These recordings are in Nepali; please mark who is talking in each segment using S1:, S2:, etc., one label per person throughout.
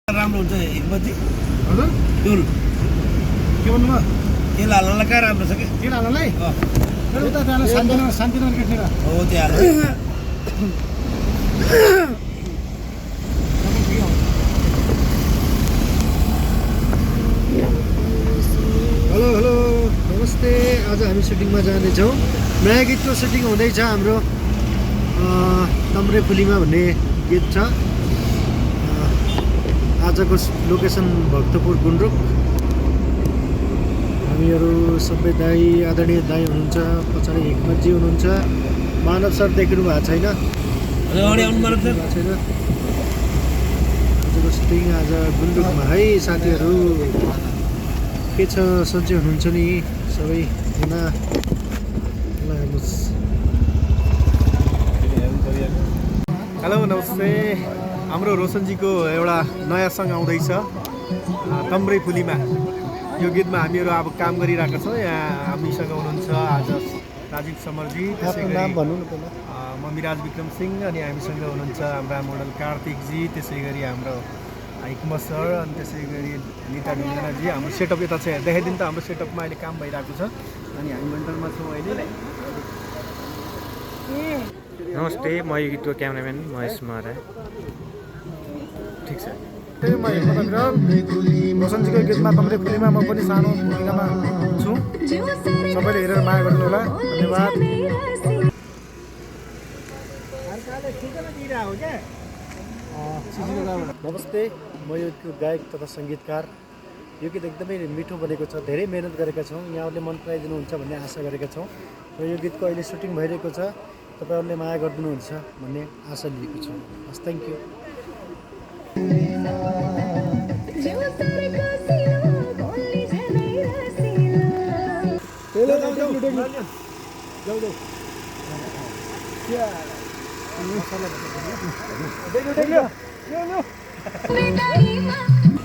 S1: राम्रो हुन्छ हिमती
S2: हजुर
S1: टुल
S2: के भन्नुभयो
S1: तेल हाल्नलाई कहाँ राम्रो छ कि
S2: तेल हाल्नलाई उता त्यहाँ शान्तिनगर गेटतिर
S1: हो त्यहाँ हाल्नु
S2: हेलो हेलो नमस्ते। आज हामी सुटिङमा जाँदैछौँ। नयाँ गीतको सुटिङ हुँदैछ हाम्रो तम्रे फुलीमा भन्ने गीत छ। आजको लोकेसन भक्तपुर गुन्द्रुक। हामीहरू सबै दाई आदरणीय दाई हुनुहुन्छ, पछाडि हिक्मतजी हुनुहुन्छ, मानव सर देख्नु भएको छैन। आजको सुटिङ आज गुन्द्रुकमा है साथीहरू। के छ सन्चै हुनुहुन्छ नि सबैजना? हेलो नमस्ते। हाम्रो रोशनजीको एउटा नयाँ सङ्ग आउँदैछ तम्रे फुलीमा। यो गीतमा हामीहरू अब काम गरिरहेका छौँ। यहाँ हामीसँग हुनुहुन्छ आज राजीव समरजी, नाम भन्नु न पहिला। म मिराज विक्रम सिंह, अनि हामीसँग हुनुहुन्छ हाम्रा मोडल कार्तिकजी, त्यसै गरी हाम्रो हिक्मत सर, अनि त्यसै गरी निता ढुङ्गानाजी। हाम्रो सेटअप यता छ, देखाइदिनु त। हाम्रो सेटअपमा अहिले काम भइरहेको छ अनि हामी मेन्टलमा छौँ अहिले।
S3: नमस्ते, म यो गीतको क्यामेराम्यान महेश महरा।
S2: ठिक छ। म हिक्मत अभिराम, रोशनजीको गीतमा तम्रे फुलीमा म पनि सानो भूमिकामा छु। सबैले हेरेर माया गर्नु होला। धन्यवाद। नमस्ते, म यो गीतको गायक तथा सङ्गीतकार। यो गीत एकदमै मिठो बनेको छ। धेरै मेहनत गरेका छौँ। यहाँहरूले मन पराइदिनुहुन्छ भन्ने आशा गरेका छौँ र यो गीतको अहिले सुटिङ भइरहेको छ। तपाईँहरूले माया गरिदिनुहुन्छ भन्ने आशा लिएको छु। हस्, थ्याङ्क यू।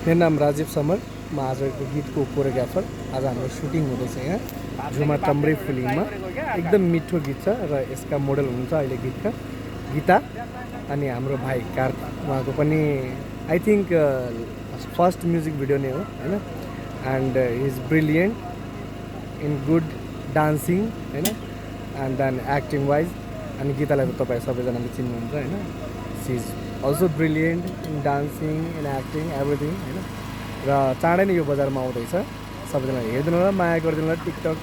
S2: मेरो नाम राजीव समर, म आजको गीतको कोरियोग्राफर। आज हाम्रो सुटिङ हुँदैछ यहाँ झुमा तम्रे फिल्ममा। एकदम मिठो गीत छ र यसका मोडल हुनुहुन्छ अहिले गीतका गीता, अनि हाम्रो भाइ कार्तिक। उहाँको पनि I think first music video नै हो होइन। And he is brilliant in good dancing होइन, एन्ड देन एक्टिङ वाइज। अनि गीतालाई त तपाईँ सबैजनाले चिन्नुहुन्छ होइन। She is also brilliant in dancing, in acting, everything होइन। र चाँडै नै यो बजारमा आउँदैछ। सबैजनाले हेरिदिनु होला, माया गरिदिनु होला, टिकटक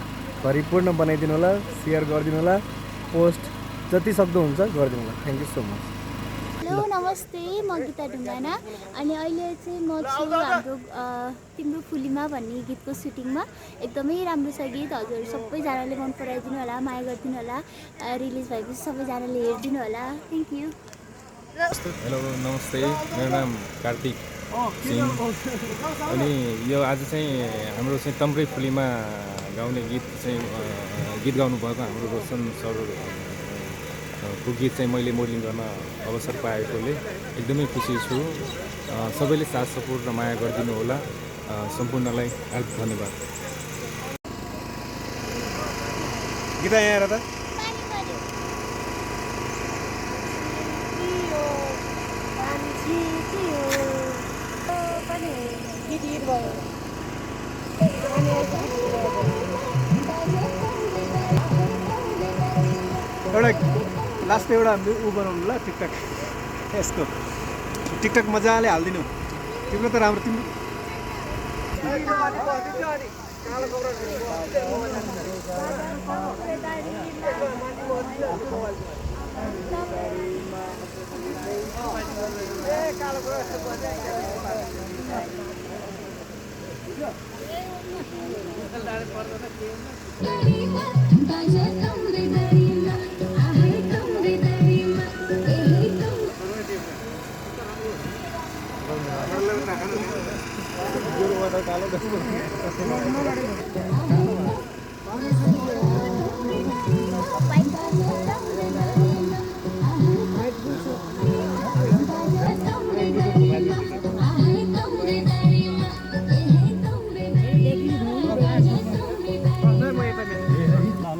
S2: भरिपूर्ण बनाइदिनु होला, सेयर गरिदिनु होला, पोस्ट जति सक्दो हुन्छ गरिदिनु होला। Thank you so much.
S4: Hello नमस्ते, म गीता ढुङ्गाना। अनि अहिले चाहिँ म छु हाम्रो तिम्रो फुलीमा भन्ने गीतको सुटिङमा। एकदमै राम्रो छ गीत। हजुर सबैजनाले मन पराइदिनु होला, माया गरिदिनु होला। रिलिज भएपछि सबैजनाले हेरिदिनु होला। Thank you.
S5: हेलो नमस्ते, मेरो नाम कार्तिक सिंह। अनि यो आज चाहिँ हाम्रो चाहिँ तम्रे फुलीमा गाउने गीत चाहिँ गीत गाउनुभएको हाम्रो रोशन सरको गीत चाहिँ मैले मोडलिङ गर्न अवसर पाएकोले एकदमै खुसी छु। सबैले साथ सपोर्ट र माया गरिदिनु होला। सम्पूर्णलाई हार्दिक धन्यवाद।
S2: गीता यहाँ हेर त। एउटा लास्ट एउटा ऊ बनाउनु ल टिकटक। यसको टिकटक मजाले हालिदिनु। तिम्रो त राम्रो। तिम्रो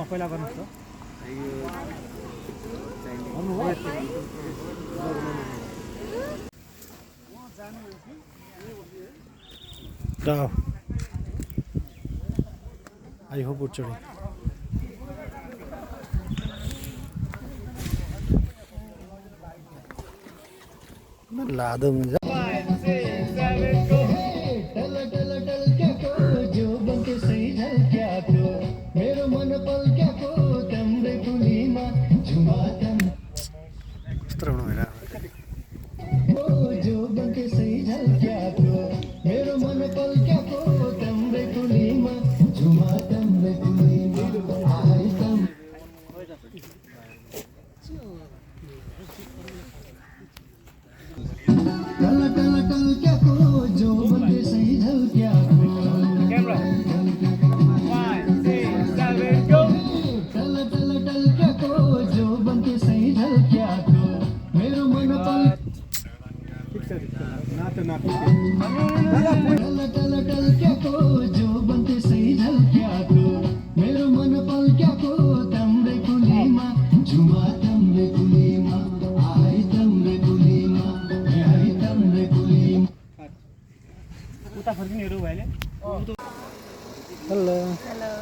S2: पहिला गर्नुहोस् त। Wow. I hope it's ready. लादो मुझे मेरो मन पल क्या को तम्रे कुलीमा झुमातम स्त्रोण हैन जो बनके सही झलक्या को मेरो मन पल क्या को तम्रे कुलीमा झुमातम रे कुलीमा आइतम टल टल टल क्या को जो बनके सही झलक्या को Hello.
S4: Hello.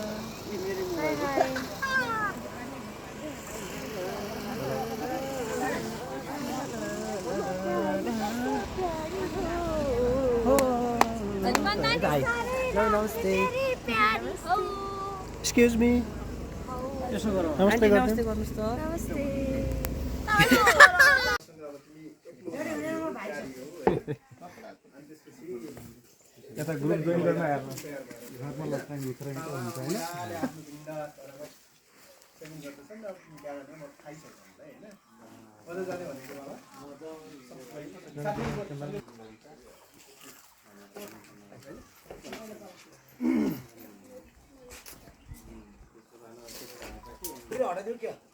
S4: Hi, hi.
S2: Namaste. Excuse me. Namaste.
S4: Namaste.
S2: यता ग्रुप जोइन गर्न हेर्नु घरमा लट्टाङ भित्रैको हुन्छ हैन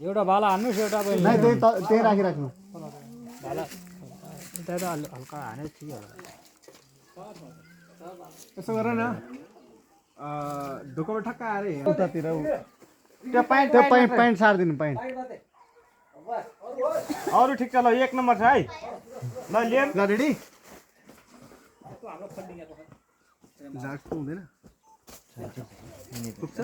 S6: एउटा भाला हान्नुस् एउटा
S2: त्यही राखिराख्नु
S6: भाला त्यता त हल्का हाने ठिक होला
S2: यसो गर न ढोकाबाट ठक्क आएर उतातिर त्यो प्यान्ट सार्दिनु प्यान्ट
S3: अरू ठिक छ ल 1 नम्बर छ है ल लिएम
S2: ल रेडी झाक्नु हुँदैन पुग्छ